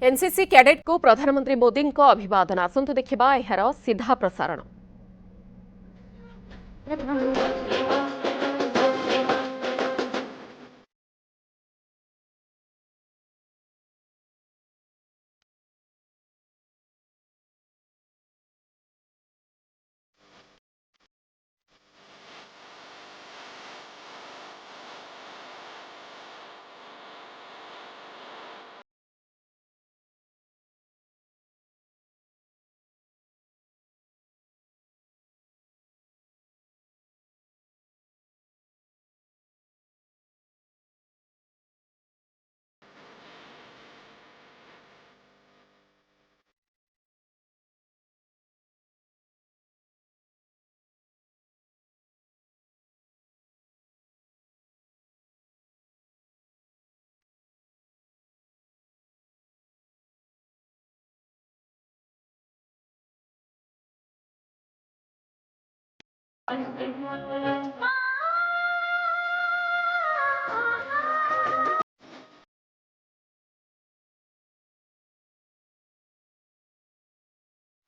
NCC cadet को प्रधानमंत्री मोदी को अभिवादन आसंतु देखिबा एहार सीधा प्रसारण।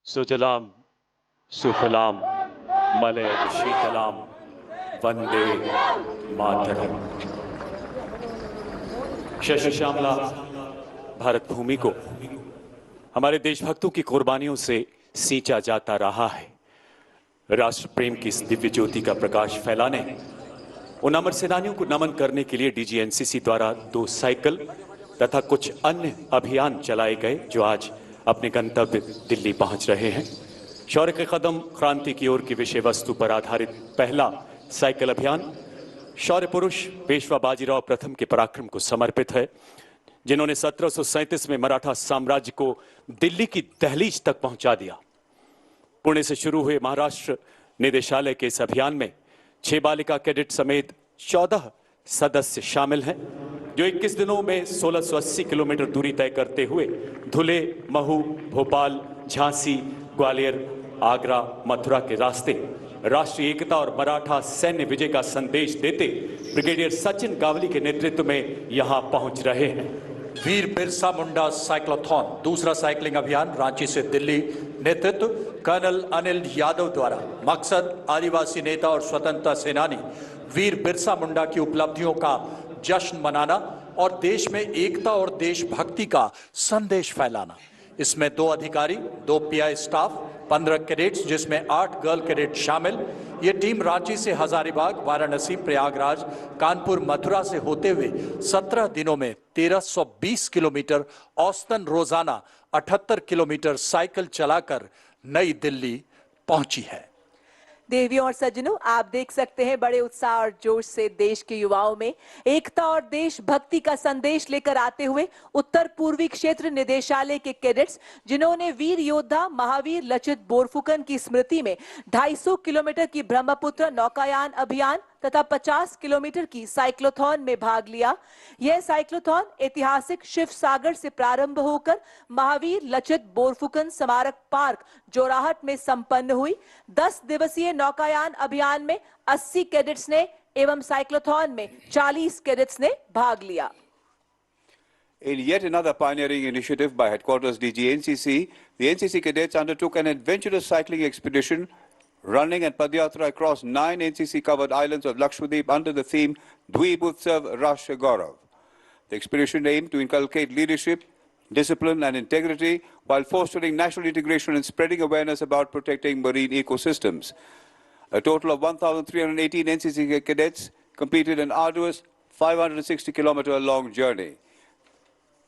सुजलाम सुफलाम मलय शीतलाम वंदे मातरम। शशि श्यामला भारत भूमि को हमारे देशभक्तों की कुर्बानियों से सींचा जाता रहा है। राष्ट्र प्रेम की इस दिव्य ज्योति का प्रकाश फैलाने, उन अमर सेनानियों को नमन करने के लिए डीजी एनसीसी द्वारा 2 साइकिल तथा कुछ अन्य अभियान चलाए गए, जो आज अपने गंतव्य दिल्ली पहुंच रहे हैं। शौर्य के कदम क्रांति की ओर की विषय वस्तु पर आधारित पहला साइकिल अभियान शौर्य पुरुष पेशवा बाजीराव प्रथम के पराक्रम को समर्पित है, जिन्होंने 1737 में मराठा साम्राज्य को दिल्ली की दहलीज तक पहुंचा दिया। पुणे से शुरू हुए महाराष्ट्र निदेशालय के इस अभियान में 6 बालिका कैडेट समेत 14 सदस्य शामिल हैं, जो 21 दिनों में 1680 किलोमीटर दूरी तय करते हुए धुले, महू, भोपाल, झांसी, ग्वालियर, आगरा, मथुरा के रास्ते राष्ट्रीय एकता और मराठा सैन्य विजय का संदेश देते ब्रिगेडियर सचिन गावली के नेतृत्व में यहां पहुंच रहे हैं। वीर बिरसा मुंडा साइक्लोथॉन दूसरा साइकिलिंग अभियान रांची से दिल्ली, नेतृत्व कर्नल अनिल यादव द्वारा। मकसद आदिवासी नेता और स्वतंत्रता सेनानी वीर बिरसा मुंडा की उपलब्धियों का जश्न मनाना और देश में एकता और देशभक्ति का संदेश फैलाना। इसमें 2 अधिकारी, 2 पीआई स्टाफ, 15 कैडेट्स जिसमें 8 गर्ल कैडेट शामिल। ये टीम रांची से हजारीबाग, वाराणसी, प्रयागराज, कानपुर, मथुरा से होते हुए 17 दिनों में 1320 किलोमीटर औसतन रोजाना 78 किलोमीटर साइकिल चलाकर नई दिल्ली पहुंची है। देवियों और सज्जनों, आप देख सकते हैं बड़े उत्साह और जोश से देश के युवाओं में एकता और देशभक्ति का संदेश लेकर आते हुए उत्तर पूर्वी क्षेत्र निदेशालय के कैडेट्स, जिन्होंने वीर योद्धा महावीर लचित बोरफुकन की स्मृति में 250 किलोमीटर की ब्रह्मपुत्र नौकायान अभियान तथा 50 किलोमीटर की साइक्लोथॉन में भाग लिया। यह साइक्लोथॉन ऐतिहासिक शिव सागर से प्रारंभ होकर महावीर लचित बोरफुकन स्मारक पार्क जोराहट में संपन्न हुई। 10 दिवसीय नौकायान अभियान में 80 कैडेट्स ने एवं साइक्लोथॉन में 40 कैडेट्स ने भाग लिया। In yet another pioneering initiative by Headquarters DG NCC, the NCC cadets undertook an adventurous cycling expedition, running and Padyatra across 9 NCC-covered islands of Lakshadweep under the theme Dweep Utsav Rashtra Gaurav. The expedition aimed to inculcate leadership, discipline and integrity while fostering national integration and spreading awareness about protecting marine ecosystems. A total of 1,318 NCC cadets completed an arduous 560-kilometer-long journey.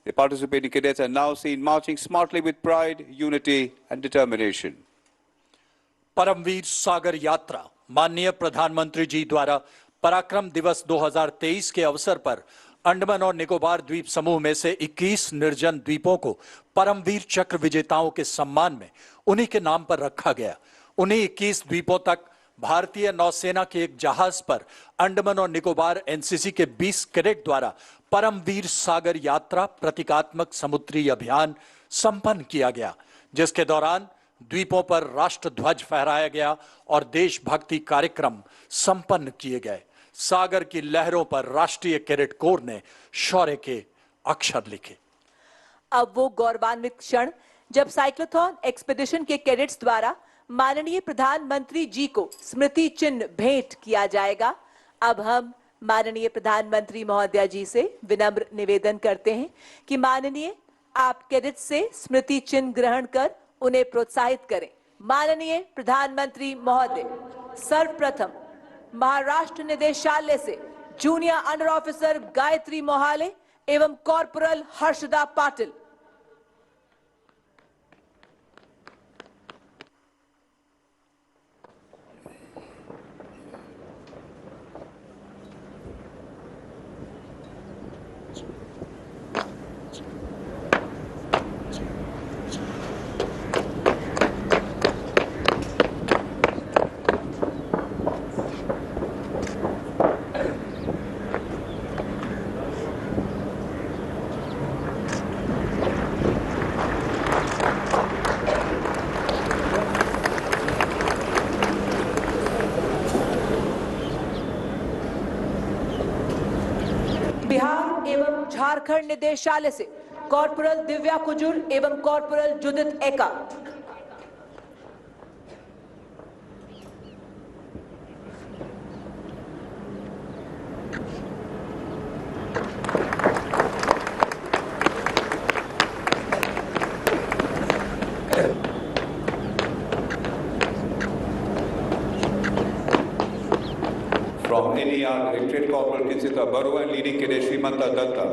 The participating cadets are now seen marching smartly with pride, unity and determination. Paramvir सागर यात्रा माननीय प्रधानमंत्री जी द्वारा पराक्रम दिवस 2023 के अवसर पर अंडमान और निकोबार द्वीप समूह में से 21 निर्जन द्वीपों को परमवीर चक्र विजेताओं के सम्मान में उन्हीं के नाम पर रखा गया। उन्हीं 21 द्वीपों तक भारतीय नौसेना के एक जहाज पर अंडमान और निकोबार एनसीसी के 20 कैडेट द्वारा परमवीर सागर यात्रा प्रतीकात्मक समुद्री अभियान संपन्न किया गया, जिसके दौरान द्वीपों पर राष्ट्र ध्वज फहराया गया और देशभक्ति कार्यक्रम संपन्न किए गए। सागर की लहरों पर राष्ट्रीय कैडेट कोर ने शौर्य के अक्षर लिखे। अब वो गौरवान्वित क्षण जब साइक्लोथॉन एक्सपेडिशन के कैडेट्स द्वारा माननीय प्रधानमंत्री जी को स्मृति चिन्ह भेंट किया जाएगा। अब हम माननीय प्रधानमंत्री महोदया जी से विनम्र निवेदन करते हैं कि माननीय आप कैडेट्स से स्मृति चिन्ह ग्रहण कर उन्हें प्रोत्साहित करें। माननीय प्रधानमंत्री महोदय, सर्वप्रथम महाराष्ट्र निदेशालय से जूनियर अंडर ऑफिसर गायत्री मोहाले एवं कॉर्पोरल हर्षदा पाटिल। बिहार एवं झारखंड निदेशालय से कॉर्पोरल दिव्या कुजुर एवं कॉर्पोरल जुदित एका। From NER, Directorate Corporal Kinsita Barua and Leading Cadet Srimanta Datta.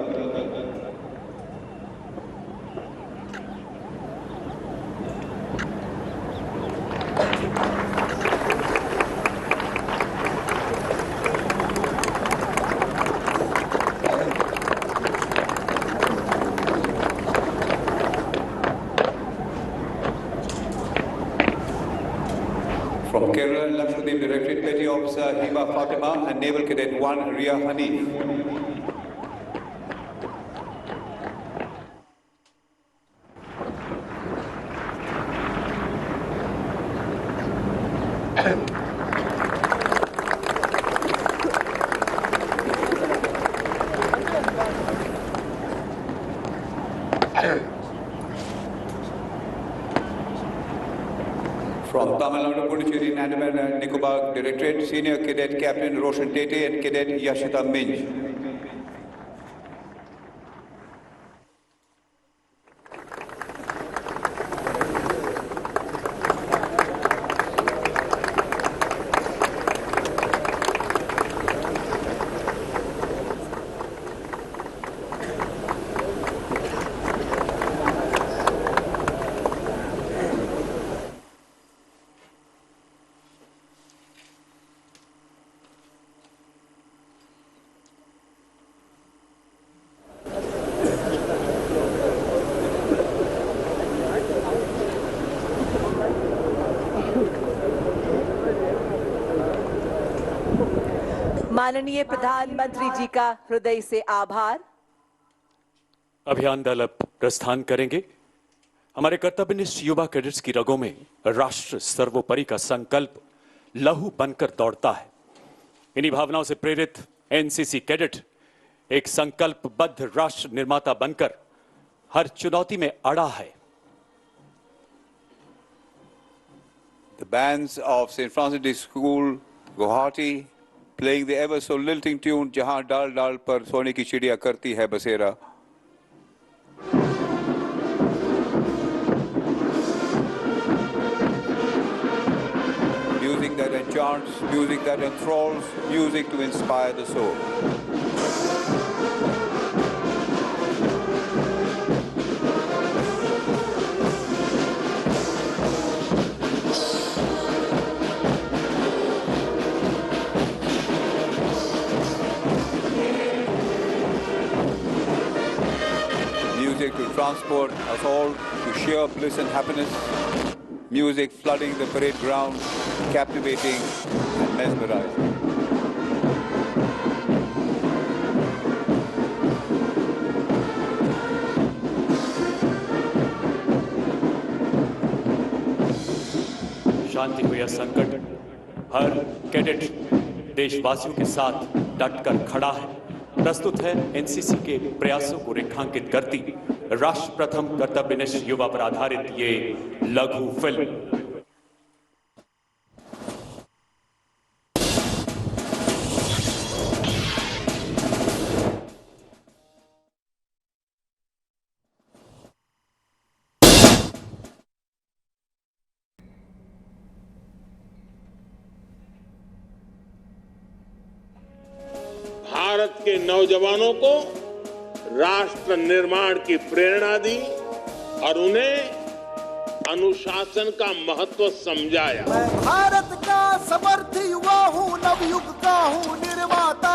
From Kerala, Lakshadweep Directorate Petty Officer Hiba Fatima and Naval Cadet 1 Ria Hanif. From Tamil Nadu, Puducherry, and Andaman and Nicobar Directorate, Senior Cadet Captain Roshan Tete and Cadet Yashita Minj. माननीय प्रधानमंत्री जी का हृदय से आभार। अभियान दल अब प्रस्थान करेंगे। हमारे कर्तव्यनिष्ठ युवा कैडेट्स की रगों में राष्ट्र सर्वोपरि का संकल्प लहू बनकर दौड़ता है। इन्हीं भावनाओं से प्रेरित एनसीसी कैडेट एक संकल्पबद्ध राष्ट्र निर्माता बनकर हर चुनौती में अड़ा है। The bands of St. Francis School, Guwahati, playing the ever so lilting tune Jahan Dal Dal par Sone ki Chidiya karti hai basera. Music that enchants, music that enthralls, music to inspire the soul. Music to transport us all to sheer bliss and happiness. Music flooding the parade ground, captivating and mesmerizing. शांति हो या संकट, हर cadet देशवासियों के साथ डटकर खड़ा है। प्रस्तुत है एनसीसी के प्रयासों को रेखांकित करती राष्ट्र प्रथम कर्तव्यनिष्ठ युवा पर आधारित ये लघु फिल्म। भारत के नौजवानों को राष्ट्र निर्माण की प्रेरणा दी और उन्हें अनुशासन का महत्व समझाया। मैं भारत का समर्थ युवा हूँ, नवयुग का हूँ निर्माता।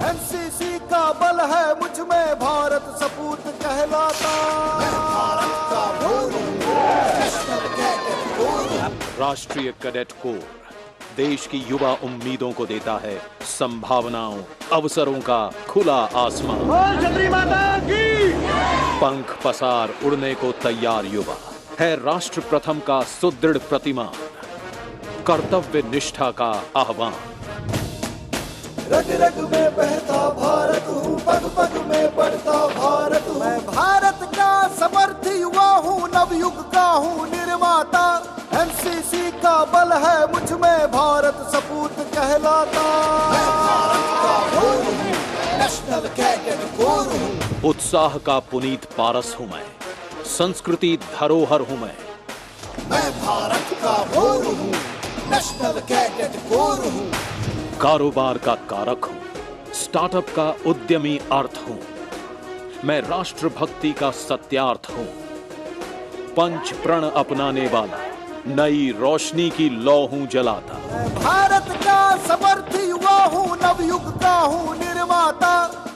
एनसीसी का बल है मुझ में, भारत सपूत कहलाता। मैं भारत का भोर हूँ, नेशनल कैडेट कोर हूँ। राष्ट्रीय कैडेट कोर देश की युवा उम्मीदों को देता है संभावनाओं, अवसरों का खुला आसमान। छतरी माता की पंख पसार उड़ने को तैयार युवा है राष्ट्र प्रथम का सुदृढ़ प्रतिमान, कर्तव्य निष्ठा का आह्वान। रग रग में बहता भारत हूँ, पग पग में बढ़ता भारत हूँ। मैं भारत का समर्थ युवा हूँ, नवयुग का हूँ निर्माता। एनसीसी का बल है मुझ में, भारत सपूत कहलाता। मैं भारत का भोर हूँ, नेशनल कैडेट कोर हूँ। उत्साह का पुनीत पारस हूं मैं, संस्कृति धरोहर हूं मैं। मैं भारत का भोर हूँ, नेशनल कैडेट कोर हूँ। कारोबार का कारक हूं, स्टार्टअप का उद्यमी अर्थ हूं। मैं राष्ट्र भक्ति का सत्यार्थ हूं, पंच प्रण अपनाने वाला, नई रोशनी की लौ हूं जलाता। मैं भारत का समर्थ युवा हूँ, नवयुग का हूँ निर्माता।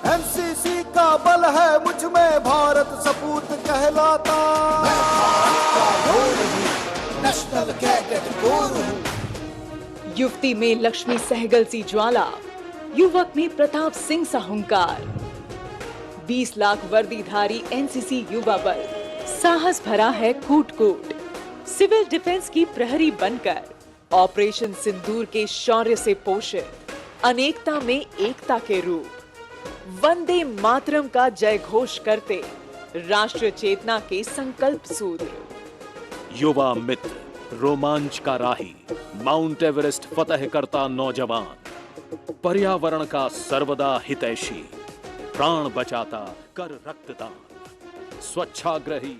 एनसीसी का बल है मुझ में, भारत सपूत कहलाता। मैं भारत का भोर हूँ, नेशनल कैडेट कोर हूँ। युवती में लक्ष्मी सहगल सी ज्वाला, युवक में प्रताप सिंह सा हुंकार। 20 लाख वर्दीधारी एनसीसी युवा बल, साहस भरा है कूट कूट। सिविल डिफेंस की प्रहरी बनकर ऑपरेशन सिंदूर के शौर्य से पोषित, अनेकता में एकता के रूप, वंदे मातरम का जय घोष करते राष्ट्र चेतना के संकल्प सूत्र। युवा मित्र, रोमांच का राही, माउंट एवरेस्ट फतह करता नौजवान, पर्यावरण का सर्वदा हितैषी, प्राण बचाता कर रक्तदान, स्वच्छाग्रही।